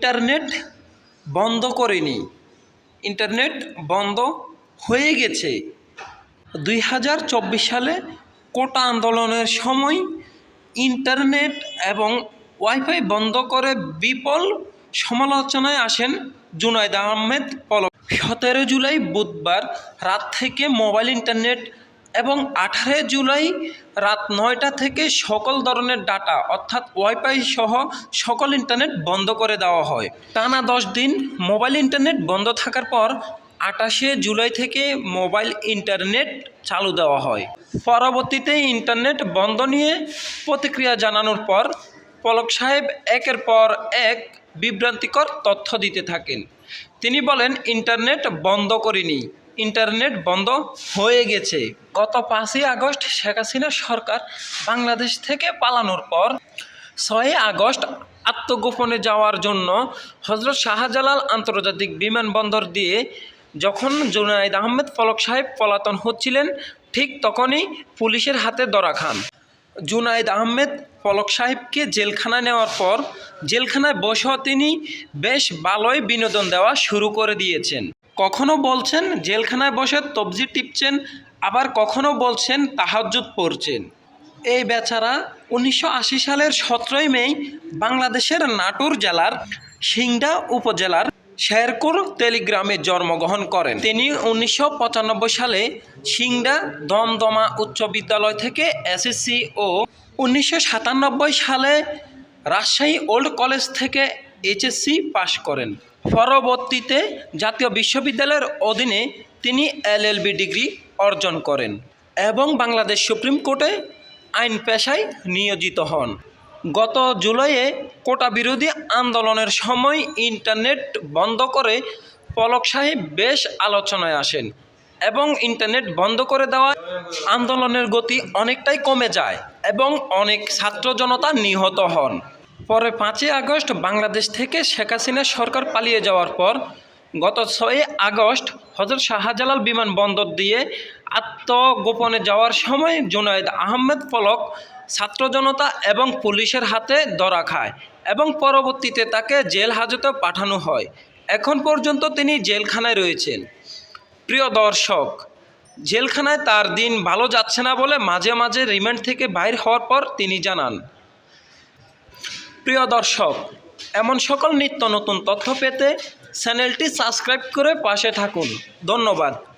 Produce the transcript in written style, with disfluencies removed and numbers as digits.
Internet বন্ধ করেনি, internet বন্ধ হয়ে গেছে। 2024 সালে কোটা আন্দোলনের সময় ইন্টারনেট এবং ওয়াইফাই বন্ধ করে বিপুল সমালোচনায় আসেন জুনায়েদ আহমেদ পলক। 17 জুলাই বুধবার রাত থেকে মোবাইল ইন্টারনেট এবং 18 জুলাই রাত 9টা থেকে সকল ধরনের ডাটা অর্থাৎ ওয়াইফাই সহ সকল ইন্টারনেট বন্ধ করে দেওয়া হয়। টানা 10 দিন মোবাইল ইন্টারনেট বন্ধ থাকার পর 28শে জুলাই থেকে মোবাইল ইন্টারনেট চালু দেওয়া হয়। পরবর্তীতে ইন্টারনেট বন্ধ নিয়ে প্রতিক্রিয়া জানানোর পর পলক সাহেব একের পর এক বিভ্রান্তিকর তথ্য দিতে থাকেন। তিনি বলেন, ইন্টারনেট বন্ধ করিনি, ইন্টারনেট বন্ধ হয়ে গেছে। গত 5ই আগস্ট শেখ হাসিনা সরকার বাংলাদেশ থেকে পালানোর পর 6ই আগস্ট আত্মগোপনে যাওয়ার জন্য হযরত শাহজালাল আন্তর্জাতিক বিমানবন্দর দিয়ে যখন জুনায়েদ আহমেদ পলক সাহেব পলাতন হচ্ছিলেন, ঠিক তখনই পুলিশের হাতে ধরা খান। জুনায়েদ আহমেদ পলক সাহেবকে জেলখানায় নেওয়ার পর জেলখানায় বসেও তিনি বেশ ভালোই বিনোদন দেওয়া শুরু করে দিয়েছেন। কখনো বলছেন জেলখানায় বসে তবজি টিপছেন, আবার কখনো বলছেন তাহাজ্জুদ পড়ছেন। এই বেচারা 1980 সালের 17ই মে বাংলাদেশের নাটোর জেলার সিংড়া উপজেলার শেরপুর তেলিগ্রামে জন্মগ্রহণ করেন। তিনি 1995 সালে সিংড়া দমদমা উচ্চ বিদ্যালয় থেকে এসএসসি ও 1997 সালে রাজশাহী ওল্ড কলেজ থেকে এইচএসসি পাশ করেন। পরবর্তীতে জাতীয় বিশ্ববিদ্যালয়ের অধীনে তিনি এলএলবি ডিগ্রি অর্জন করেন এবং বাংলাদেশ সুপ্রিম কোর্টে আইন পেশায় নিয়োজিত হন। গত জুলাইয়ে কোটা বিরোধী আন্দোলনের সময় ইন্টারনেট বন্ধ করে পলক সাহেব বেশ আলোচনায় আসেন এবং ইন্টারনেট বন্ধ করে দেওয়া আন্দোলনের গতি অনেকটাই কমে যায় এবং অনেক ছাত্র জনতা নিহত হন। পরে 5ই আগস্ট বাংলাদেশ থেকে শেখ হাসিনা সরকার পালিয়ে যাওয়ার পর গত 6ই আগস্ট হযরত শাহজালাল বিমানবন্দর দিয়ে আত্মগোপনে যাওয়ার সময় জুনায়েদ আহমেদ পলক ছাত্র জনতা এবং পুলিশের হাতে ধরা খায় এবং পরবর্তীতে তাকে জেল হাজতে পাঠানো হয়। এখন পর্যন্ত তিনি জেলখানায় রয়েছেন। প্রিয় দর্শক, জেলখানায় তার দিন ভালো যাচ্ছে না বলে মাঝে মাঝে রিমান্ড থেকে বাইর হওয়ার পর তিনি জানান। প্রিয় দর্শক, এমন সকল নিত্য নতুন তথ্য পেতে চ্যানেলটি সাবস্ক্রাইব করে পাশে থাকুন। ধন্যবাদ।